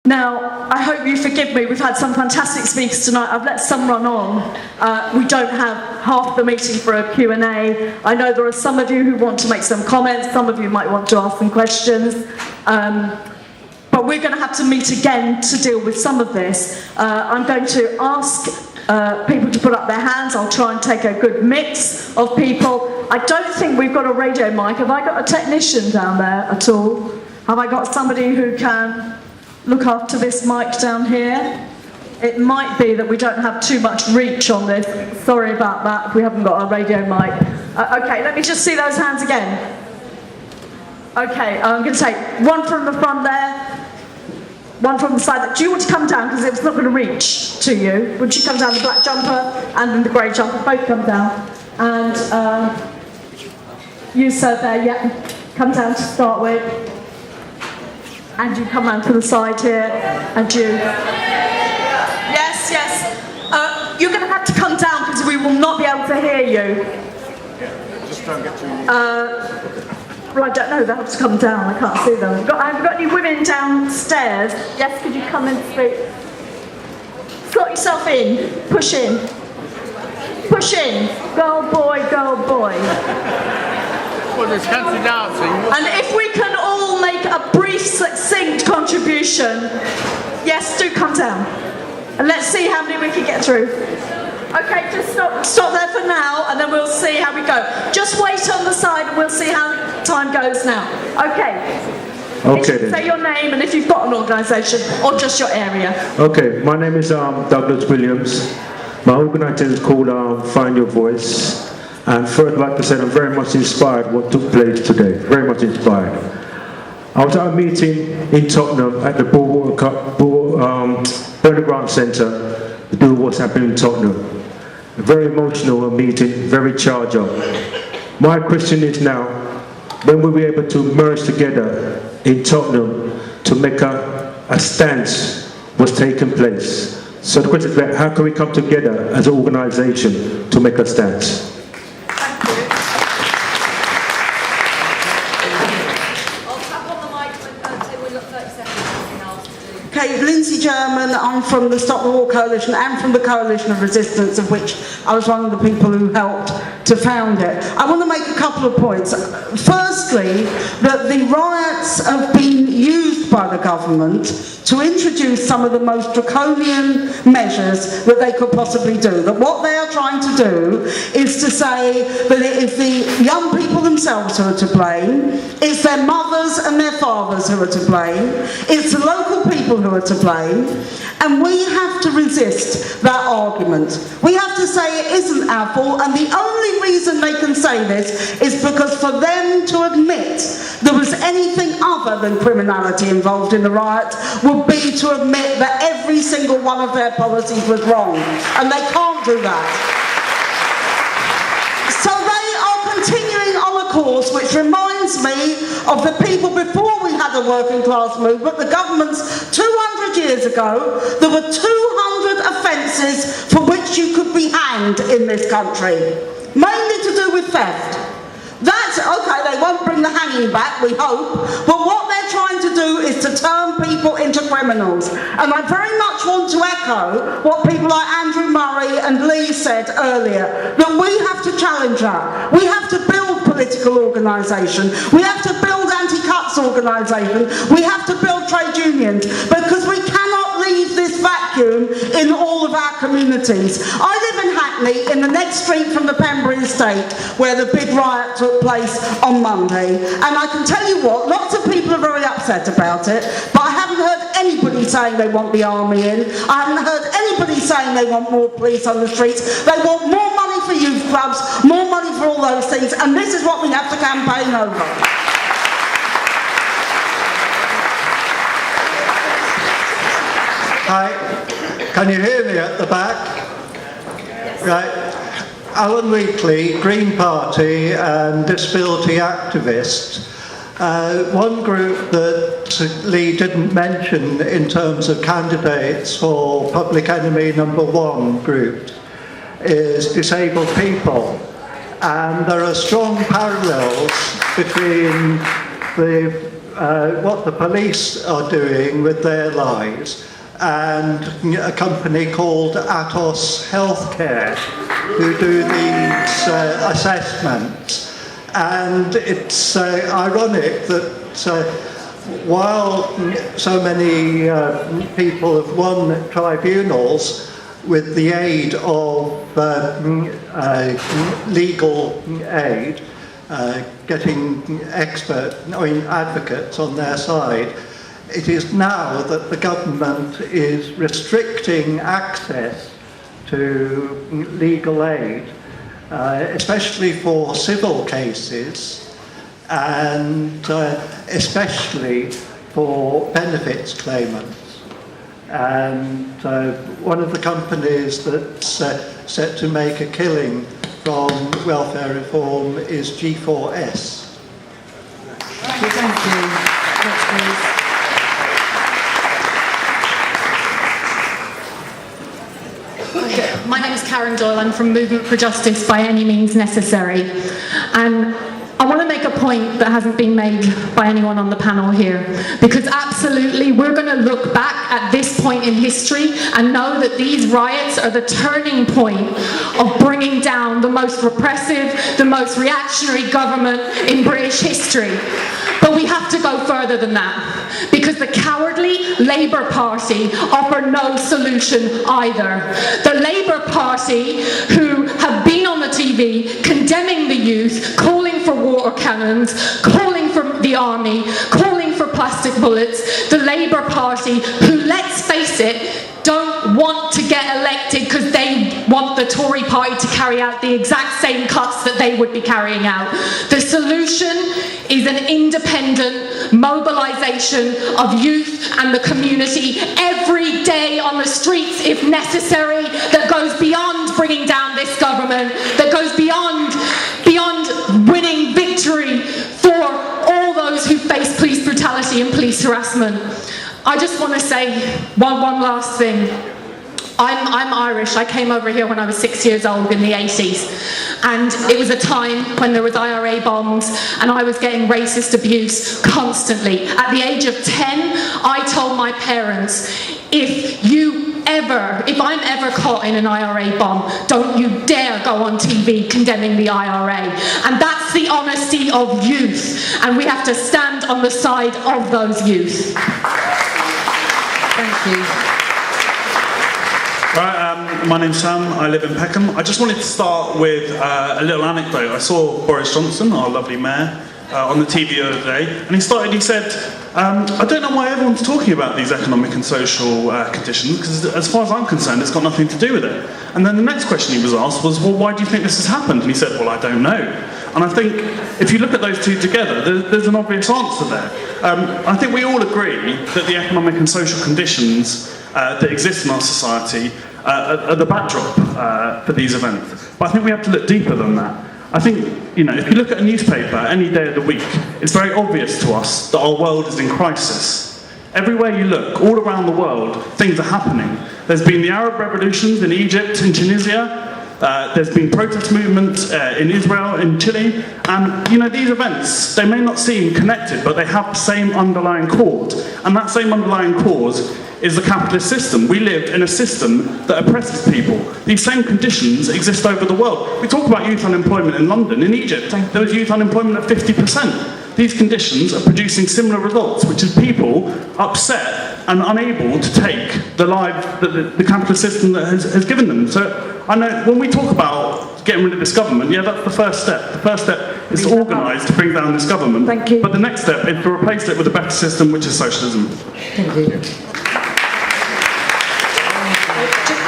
Now, I hope you forgive me, we've had some fantastic speakers tonight. I've let some run on. We don't have half the meeting for a Q&A. I know there are some of you who want to make some comments, some of you might want to ask some questions. But we're going to have to meet again to deal with some of this. I'm going to ask people to put up their hands. I'll try and take a good mix of people. I don't think we've got a radio mic. Have I got a technician down there at all? Have I got somebody who can look after this mic down here? It might be that we don't have too much reach on this. Sorry about that if we haven't got a radio mic. Okay, let me just see those hands again. Okay, I'm going to take one from the front there, one from the side. Do you want to come down, because it's not going to reach to you? Would you come down, the black jumper and then the grey jumper, both come down. And you sir there, yeah, come down to start with. And you come round to the side here, and you. Yes, yes. You're going to have to come down because we will not be able to hear you. Just don't get too. Well, I don't know. They'll have to come down. I can't see them. Have you got any women downstairs? Yes, could you come and speak? Slot yourself in. Push in. Push in. Girl, boy, girl, boy. Well, there's fancy dancing. And if we can all make a brief, succinct contribution, yes, do come down. And let's see how many we can get through. Okay, just stop there for now, and then we'll see how we go. Just wait on the side, and we'll see how time goes now. Okay. Okay then. Say your name, and if you've got an organisation, or just your area. Okay, my name is Douglas Williams. My organisation is called Find Your Voice. And first, I'd like to say I'm very much inspired what took place today. Very much inspired. I was at a meeting in Tottenham at the Burnley Grant Centre to do what's happening in Tottenham. A very emotional meeting, very charged up. My question is now, when will we be able to merge together in Tottenham to make a stance what's taking place? So the question is, how can we come together as an organisation to make a stance? Okay, Lindsay German, I'm from the Stop the War Coalition and from the Coalition of Resistance, of which I was one of the people who helped to found it. I want to make a couple of points. Firstly, that the riots have been used by the government to introduce some of the most draconian measures that they could possibly do. That what they are trying to do is to say that it is the young people themselves who are to blame, it's their mothers and their fathers who are to blame, it's the local people who are to blame, and we have to resist that argument. We have to say it isn't our fault, and the only reason they can say this is because for them to admit there was anything other than criminality involved in the riot would be to admit that every single one of their policies was wrong, and they can't do that. So they are continuing on a course which reminds me of the people before we had a working class movement, the governments 200 years ago. There were 200 offences for which you could be hanged in this country, mainly to do with theft. That's okay, they won't bring the hanging back, we hope, but what they're trying to do is to turn people into criminals. And I very much want to echo what people like Andrew Murray and Lee said earlier, that we have to challenge that. We have to build political organisation, we have to build anti-cuts organisation, we have to build trade unions, because we cannot leave this vacuum in all of our communities. I live in Hackney, in the next street from the Pembury estate, where the big riot took place on Monday, and I can tell you what, lots of people are very upset about it, but I haven't heard anybody saying they want the army in. I haven't heard anybody saying they want more police on the streets. They want more money for youth clubs, more money for all those things, and this is what we have to campaign over. Hi, can you hear me at the back? Yes. Right. Alan Wheatley, Green Party and disability activist. One group that Lee didn't mention in terms of candidates for Public Enemy #1 group is disabled people. And there are strong parallels between the what the police are doing with their lives, and a company called Atos Healthcare who do these assessments. And it's ironic that while so many people have won tribunals with the aid of legal aid, getting advocates on their side, it is now that the government is restricting access to legal aid, especially for civil cases, and especially for benefits claimants. And one of the companies that's set to make a killing from welfare reform is G4S. Thank you. Next, please. My name is Karen Doyle. I'm from Movement for Justice by Any Means Necessary. And I want to make a point that hasn't been made by anyone on the panel here, because absolutely we're going to look back at this point in history and know that these riots are the turning point of bringing down the most repressive, the most reactionary government in British history. But we have to go further than that, because the cowardly Labour Party offer no solution either. The Labour Party, who have been on the TV condemning the youth, calling for water cannons, calling for the army, calling for plastic bullets, the Labour Party, who, let's face it, don't want to get elected because they want the Tory party to carry out the exact same cuts that they would be carrying out. The solution is an independent mobilisation of youth and the community every day on the streets if necessary, that goes beyond bringing down this government, that goes beyond winning victory for all those who face police brutality and police harassment. I just want to say one last thing. I'm Irish. I came over here when I was 6 years old in the 80s. And it was a time when there was IRA bombs and I was getting racist abuse constantly. At the age of 10, I told my parents, if I'm ever caught in an IRA bomb, don't you dare go on TV condemning the IRA. And that's the honesty of youth. And we have to stand on the side of those youth. Thank you. Right, my name's Sam, I live in Peckham. I just wanted to start with a little anecdote. I saw Boris Johnson, our lovely mayor, on the TV the other day, and he said, I don't know why everyone's talking about these economic and social conditions, because as far as I'm concerned, it's got nothing to do with it. And then the next question he was asked was, well, why do you think this has happened? And he said, well, I don't know. And I think if you look at those two together, there's an obvious answer there. I think we all agree that the economic and social conditions that exist in our society are the backdrop for these events. But I think we have to look deeper than that. I think, if you look at a newspaper any day of the week, it's very obvious to us that our world is in crisis. Everywhere you look, all around the world, things are happening. There's been the Arab revolutions in Egypt, in Tunisia. There's been protest movements in Israel, in Chile, and these events, they may not seem connected, but they have the same underlying cause, and that same underlying cause is the capitalist system. We live in a system that oppresses people. These same conditions exist over the world. We talk about youth unemployment in London. In Egypt, there was youth unemployment at 50%. These conditions are producing similar results, which is people upset and unable to take the life that the capitalist system that has given them. So I know when we talk about getting rid of this government, that's the first step. The first step is to organise to bring down this government. Thank you. But the next step is to replace it with a better system, which is socialism. Thank you.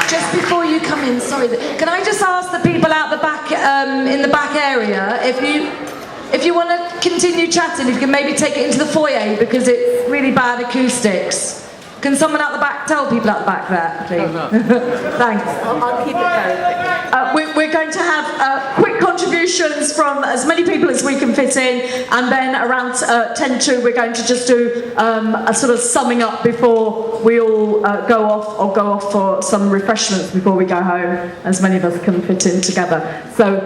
Just before you come in, sorry, can I just ask the people out the back, in the back area, if you want to continue chatting, if you can maybe take it into the foyer because it's really bad acoustics. Can someone out the back tell people out the back there, please? Thanks. I'll keep it very quick. We're going to have quick contributions from as many people as we can fit in, and then around 10 to we're going to just do a sort of summing up before we all go off for some refreshments before we go home, as many of us can fit in together. So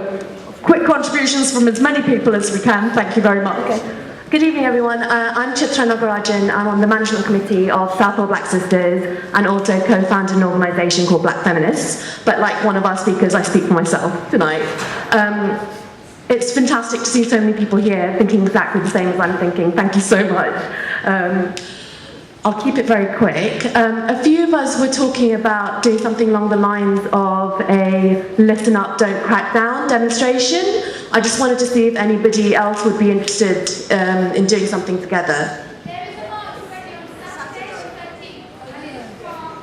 quick contributions from as many people as we can. Thank you very much. Okay. Good evening, everyone. I'm Chitra Nagarajan. I'm on the management committee of Southall Black Sisters and also co-founded an organisation called Black Feminists. But like one of our speakers, I speak for myself tonight. It's fantastic to see so many people here thinking exactly the same as I'm thinking. Thank you so much. I'll keep it very quick. A few of us were talking about doing something along the lines of a listen up, don't crack down demonstration. I just wanted to see if anybody else would be interested in doing something together. There is a march already on Saturday, the 13th, from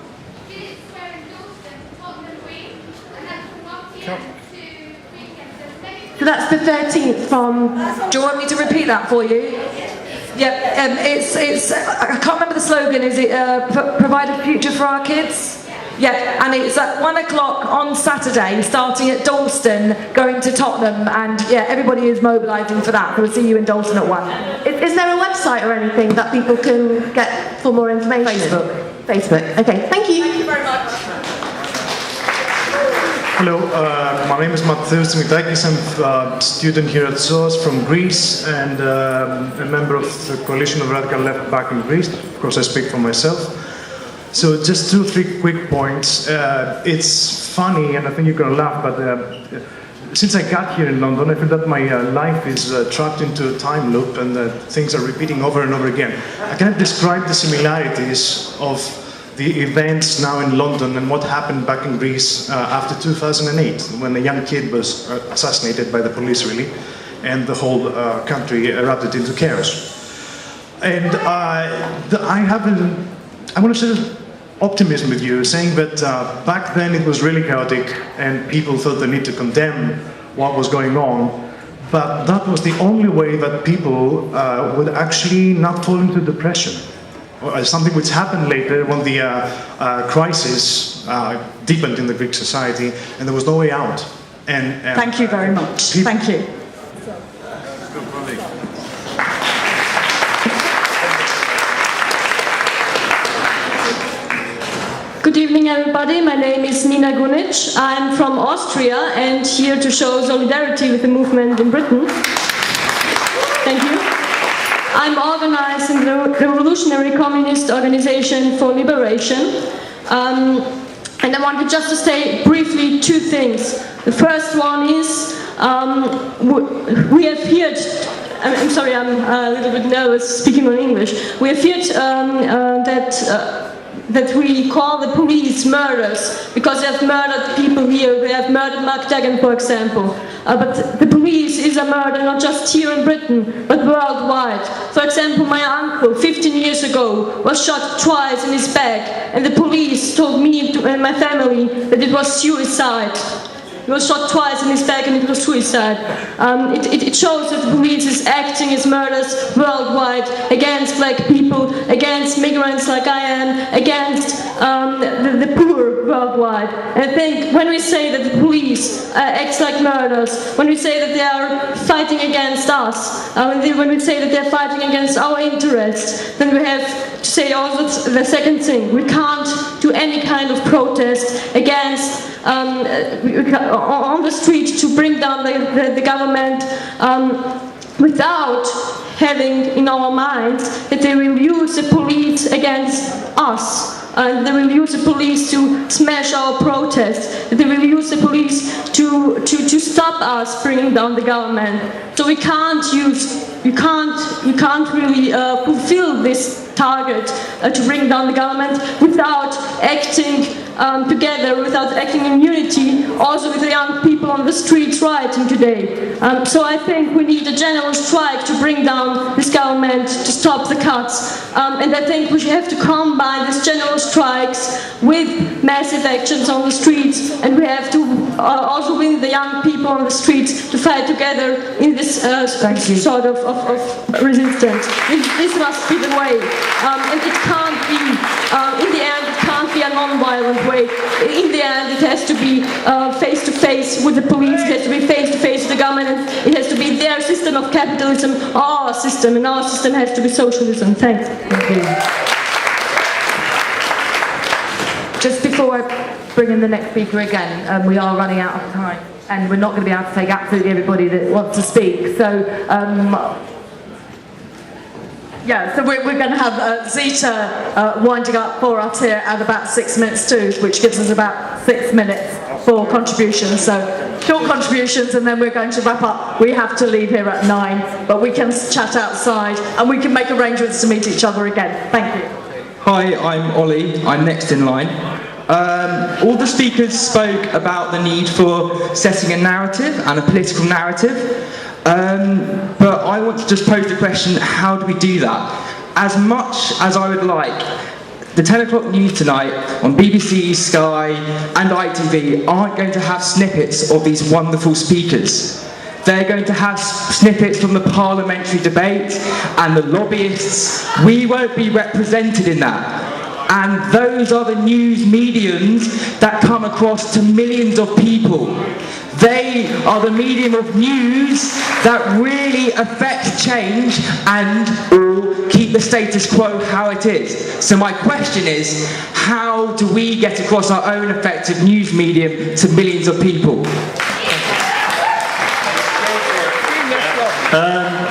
Phillips Square in Dalston to Tottenham Green, and that's from 1 p.m. to 3 p.m. So that's the 13th from... Do you want me to repeat that for you? Yeah, it's I can't remember the slogan. Is it provide a future for our kids? Yeah, and it's at 1 o'clock on Saturday, starting at Dalston, going to Tottenham, and yeah, everybody is mobilising for that. We'll see you in Dalston at 1. Is there a website or anything that people can get for more information? Facebook. Okay, thank you. Thank you very much. Hello, my name is Mattheus Dimitakis. I'm a student here at SOAS from Greece and a member of the Coalition of Radical Left back in Greece. Of course, I speak for myself. So just 2-3 quick points. It's funny, and I think you're going to laugh, but since I got here in London, I feel that my life is trapped into a time loop and things are repeating over and over again. I cannot describe the similarities of the events now in London and what happened back in Greece after 2008, when a young kid was assassinated by the police, really, and the whole country erupted into chaos. And I want to share optimism with you, saying that back then it was really chaotic and people felt the need to condemn what was going on, but that was the only way that people would actually not fall into depression. Something which happened later when the crisis deepened in the Greek society and there was no way out. And Thank you very much. Thank you. Good evening, everybody. My name is Nina Gunic. I'm from Austria and here to show solidarity with the movement in Britain. Thank you. I'm organized in the Revolutionary Communist Organization for Liberation. And I wanted just to say briefly 2 things. The first one is we have heard, I'm sorry, I'm a little bit nervous speaking on English. We have heard that we call the police murderers because they have murdered people here. They have murdered Mark Dagan, for example. But the police is a murder not just here in Britain, but worldwide. For example, my uncle, 15 years ago, was shot twice in his back, and the police told me and my family that it was suicide. He was shot twice in his back and it was suicide. It shows that the police is acting as murders worldwide against black people, against migrants like I am, against the poor worldwide. And I think when we say that the police acts like murders, when we say that they are fighting against us, when we say that they are fighting against our interests, then we have to say also the second thing. We can't do any kind of protest against on the street to bring down the government without having in our minds that they will use the police against us. They will use the police to smash our protests. They will use the police to stop us bringing down the government. So you can't really fulfill this target to bring down the government without acting together, without acting in unity, also with the young people on the streets rioting today. So I think we need a general strike to bring down this government, to stop the cuts. And I think we have to combine these general strikes with massive actions on the streets, and we have to also bring the young people on the streets to fight together in this sort of resistance. This must be the way. And it can't be, in the end, it can't be a non-violent way. In the end, it has to be face-to-face with the police, it has to be face-to-face with the government, it has to be their system of capitalism, our system, and our system has to be socialism. Thanks. Thank you. Just before I bring in the next speaker again, we are running out of time, and we're not going to be able to take absolutely everybody that wants to speak. So Yeah, so we're going to have Zita winding up for us here at about 6 minutes too, which gives us about 6 minutes for contributions. So short contributions, and then we're going to wrap up. We have to leave here at 9, but we can chat outside and we can make arrangements to meet each other again. Thank you. Hi, I'm Ollie. I'm next in line. All the speakers spoke about the need for setting a narrative and a political narrative. But I want to just pose the question, how do we do that? As much as I would like, the 10 o'clock news tonight on BBC, Sky and ITV aren't going to have snippets of these wonderful speakers. They're going to have snippets from the parliamentary debate and the lobbyists. We won't be represented in that. And those are the news mediums that come across to millions of people. They are the medium of news that really affect change and or keep the status quo how it is. So my question is, how do we get across our own effective news medium to millions of people?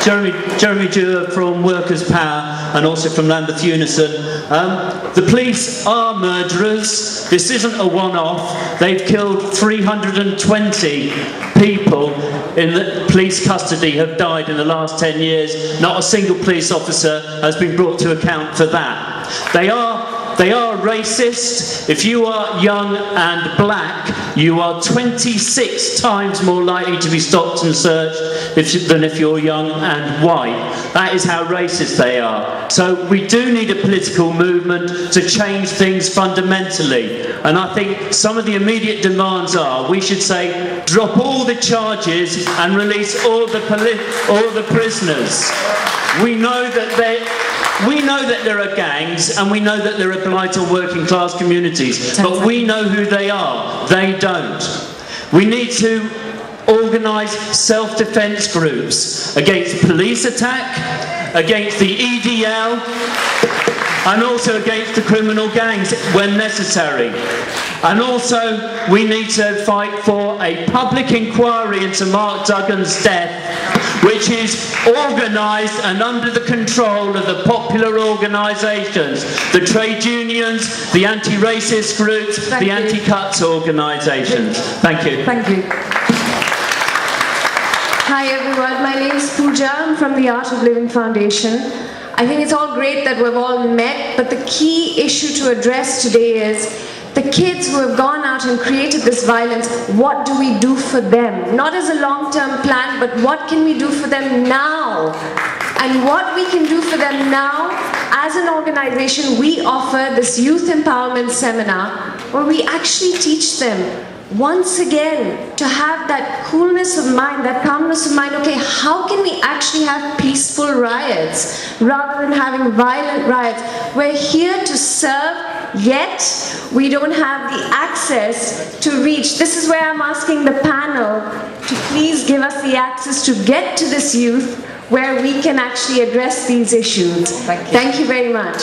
Jeremy Dewar from Workers' Power and also from Lambeth Unison. The police are murderers. This isn't a one-off. They've killed 320 people in the police custody have died in the last 10 years. Not a single police officer has been brought to account for that. They are racist. If you are young and black, you are 26 times more likely to be stopped and searched than if you're young and white. That is how racist they are. So we do need a political movement to change things fundamentally. And I think some of the immediate demands are, we should say, drop all the charges and release all the prisoners. We know that there are gangs and we know that there are blight on working class communities, but we know who they are. They don't. We need to organise self-defence groups against police attack, against the EDL, and also against the criminal gangs when necessary. And also, we need to fight for a public inquiry into Mark Duggan's death, which is organised and under the control of the popular organisations, the trade unions, the anti-racist groups, the anti-cuts organisations. Thank you. Thank you. Hi everyone, my name is Pooja. I'm from the Art of Living Foundation. I think it's all great that we've all met, but the key issue to address today is the kids who have gone out and created this violence, what do we do for them? Not as a long-term plan, but what can we do for them now? And what we can do for them now, as an organization, we offer this youth empowerment seminar where we actually teach them once again to have that coolness of mind, that calmness of mind. Okay, how can we actually have peaceful riots rather than having violent riots? We're here to serve, yet we don't have the access to reach. This is where I'm asking the panel to please give us the access to get to this youth where we can actually address these issues. Thank you very much.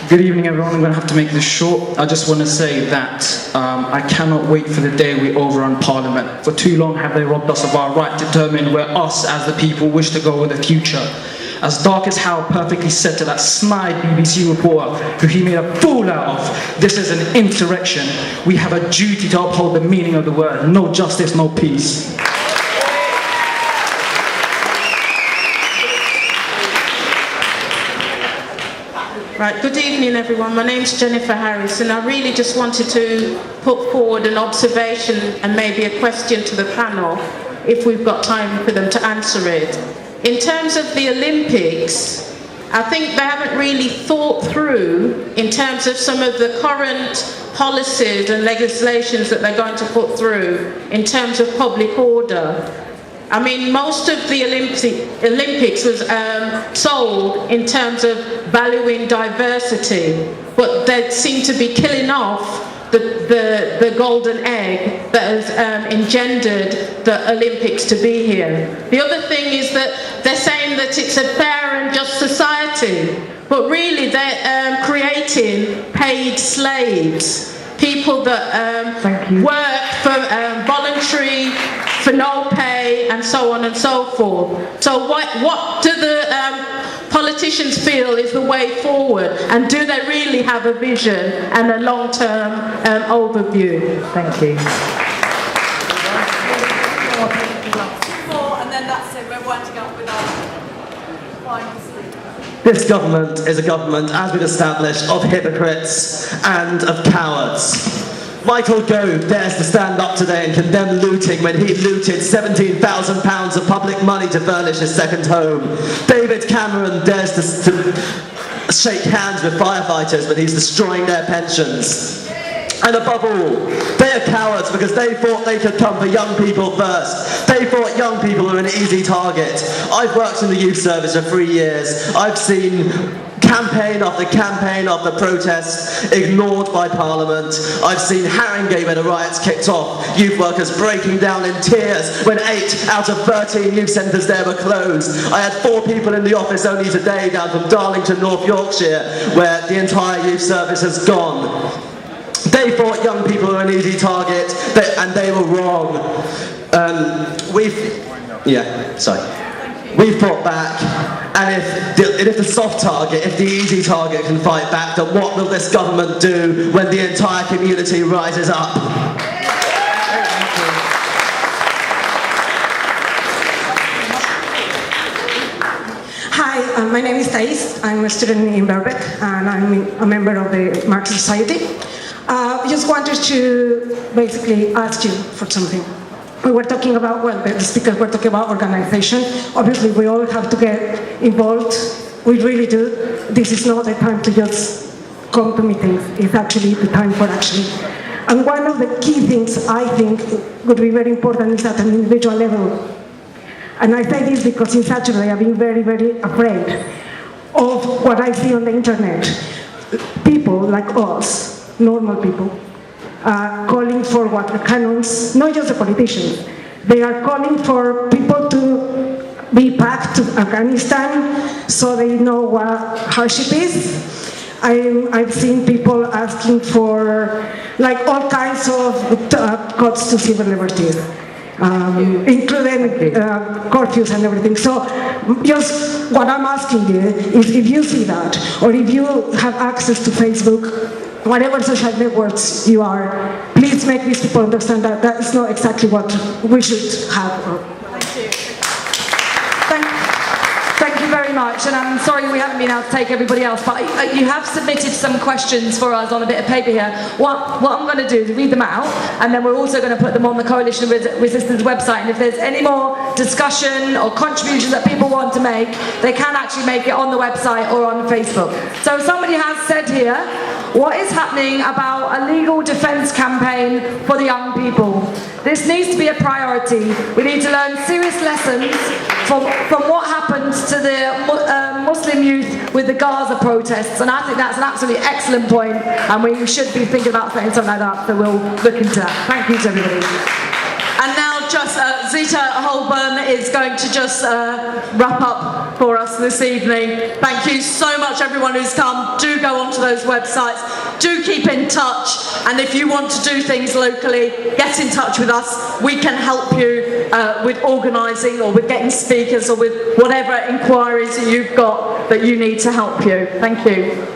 Good evening everyone, I'm going to have to make this short. I just want to say that I cannot wait for the day we overrun Parliament. For too long have they robbed us of our right to determine where us as the people wish to go with the future. As Dark as Hal perfectly said to that snide BBC reporter who he made a fool out of, this is an insurrection. We have a duty to uphold the meaning of the word. No justice, no peace. Right, good evening everyone. My name's Jennifer Harris and I really just wanted to put forward an observation and maybe a question to the panel if we've got time for them to answer it. In terms of the Olympics, I think they haven't really thought through in terms of some of the current policies and legislations that they're going to put through in terms of public order. I mean, most of the Olympics was sold in terms of valuing diversity, but they seem to be killing off the golden egg that has engendered the Olympics to be here. The other thing is that they're saying that it's a fair and just society, but really they're creating paid slaves, people that work for voluntary, for no pay, pay, and so on and so forth. So what do the politicians feel is the way forward, and do they really have a vision and a long-term overview? Thank you. And then that's it, we're winding up with our final speaker. This government is a government, as we've established, of hypocrites and of cowards. Michael Gove dares to stand up today and condemn looting when he looted £17,000 of public money to furnish his second home. David Cameron dares to shake hands with firefighters when he's destroying their pensions. And above all, they are cowards because they thought they could come for young people first. They thought young people were an easy target. I've worked in the youth service for 3 years. I've seen campaign after protest ignored by Parliament. I've seen Haringey where the riots kicked off, youth workers breaking down in tears when 8 out of 13 youth centres there were closed. I had 4 people in the office only today down from Darlington, North Yorkshire, where the entire youth service has gone. They thought young people were an easy target, and they were wrong. We've fought back, and if the soft target, if the easy target can fight back, then what will this government do when the entire community rises up? Hi, my name is Thais. I'm a student in Berwick, and I'm a member of the Marxist Society. I just wanted to basically ask you for something. We were talking about, well, the speakers were talking about organization. Obviously, we all have to get involved. We really do. This is not the time to just come to meetings. It's actually the time for action. And one of the key things I think would be very important is at an individual level. And I say this because in Saturday I've been very, very afraid of what I see on the internet. People like us, normal people, calling for what the canons, not just the politicians, they are calling for people to be packed to Afghanistan so they know what hardship is. I've seen people asking for like all kinds of cuts to civil liberties, including curfews and everything. So just what I'm asking you is if you see that, or if you have access to Facebook, whatever social networks you are, please make these people understand that that is not exactly what we should have. Thank you very much, and I'm sorry we haven't been able to take everybody else, but you have submitted some questions for us on a bit of paper here. What I'm going to do is read them out, and then we're also going to put them on the Coalition of Resistance website, and if there's any more discussion or contributions that people want to make, they can actually make it on the website or on Facebook. So somebody has said here, what is happening about a legal defence campaign for the young people? This needs to be a priority. We need to learn serious lessons from what happened to the Muslim youth with the Gaza protests, and I think that's an absolutely excellent point, and we should be thinking about saying something like that, so we'll look into that. Thank you to everybody. And now just Zita Holborn is going to just wrap up for us this evening. Thank you so much everyone who's come. Do go onto those websites. Do keep in touch. And if you want to do things locally, get in touch with us. We can help you with organising or with getting speakers or with whatever inquiries that you've got that you need to help you. Thank you.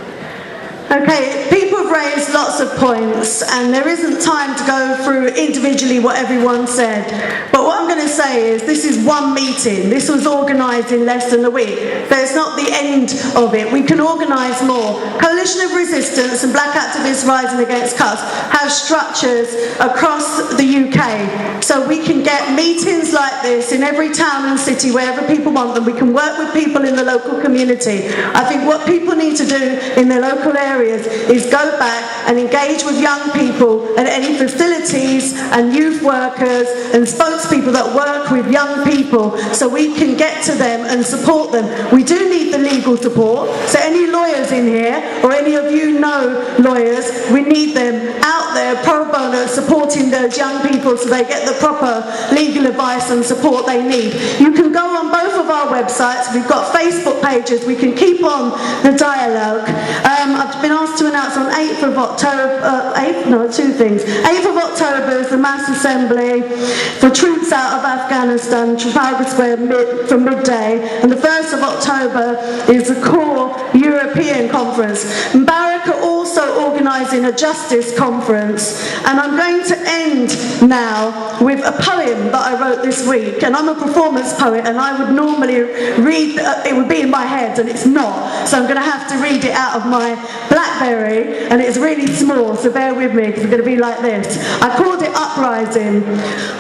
Okay, people have raised lots of points and there isn't time to go through individually what everyone said. But what I'm going to say is this is one meeting. This was organised in less than a week. That's not the end of it. We can organise more. Coalition of Resistance and Black Activists Rising Against Cuts have structures across the UK. So we can get meetings like this in every town and city, wherever people want them. We can work with people in the local community. I think what people need to do in their local areas is go back and engage with young people at any facilities and youth workers and spokespeople that work with young people so we can get to them and support them. We do need the legal support, so any lawyers in here or any of you know lawyers, we need them out there pro bono supporting those young people so they get the proper legal advice and support they need. You can go on both of our websites. We've got Facebook pages. We can keep on the dialogue. I've been asked to announce on 8th of October, 8th of October is the mass assembly for troops out of Afghanistan, Trafalgar Square from midday, and the 1st of October is the core European conference. Mbarak are also organising a justice conference, and I'm going to end now with a poem that I wrote this week, and I'm a performance poet, and I would normally read, it would be in my head, and it's not, so I'm going to have to read it out of my BlackBerry, and it's really small, so bear with me, because it's going to be like this. I called it Uprising.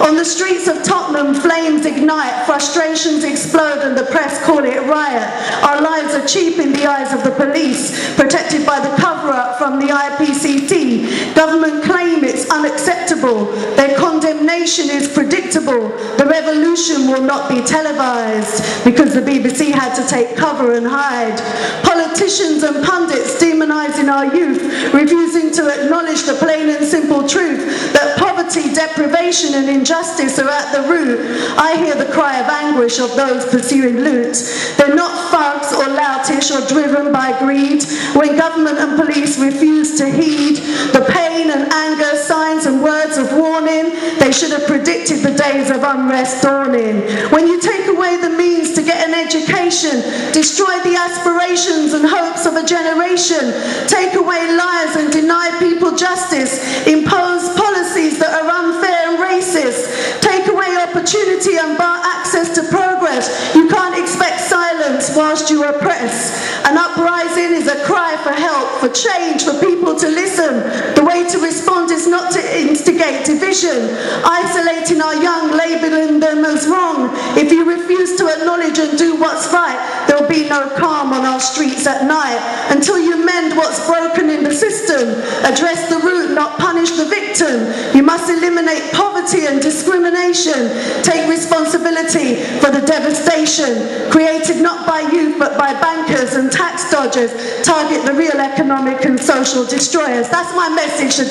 On the streets of Tottenham, flames ignite, frustrations explode, and the press call it riot. Our lives are cheap in the eyes of the police, protected by the cover-up from the IPCC. Government claim it's unacceptable. Their condemnation is predictable. The revolution will not be televised because the BBC had to take cover and hide. Politicians and pundits demonising our youth, refusing to acknowledge the plain and simple truth that poverty, deprivation and injustice are at the root. I hear the cry of anguish of those pursuing loot. They're not thugs or loutish or driven by greed. When government and police refuse to heed the pain and anger, signs and words of warning, they should have predicted the days of unrest dawning. When you take away the means to get an education, destroy the aspirations and hopes of a generation, take away lives and deny people justice, impose policies that are unfair and racist, take away opportunity and bar access to progress, you can't expect silence whilst you oppress. An uprising is a cry for help, for change, for people to listen. The way to respond is not to instigate division, isolating our young, labelling them as wrong. If you refuse to acknowledge and do what's right, there'll be no calm on our streets at night. Until you mend what's broken in the system, address the root, not punish the victim. You must eliminate poverty and discrimination. Take responsibility for the devastation created not by youth but by bankers and tax dodgers. Target the real economic and social destroyers. That's my message today.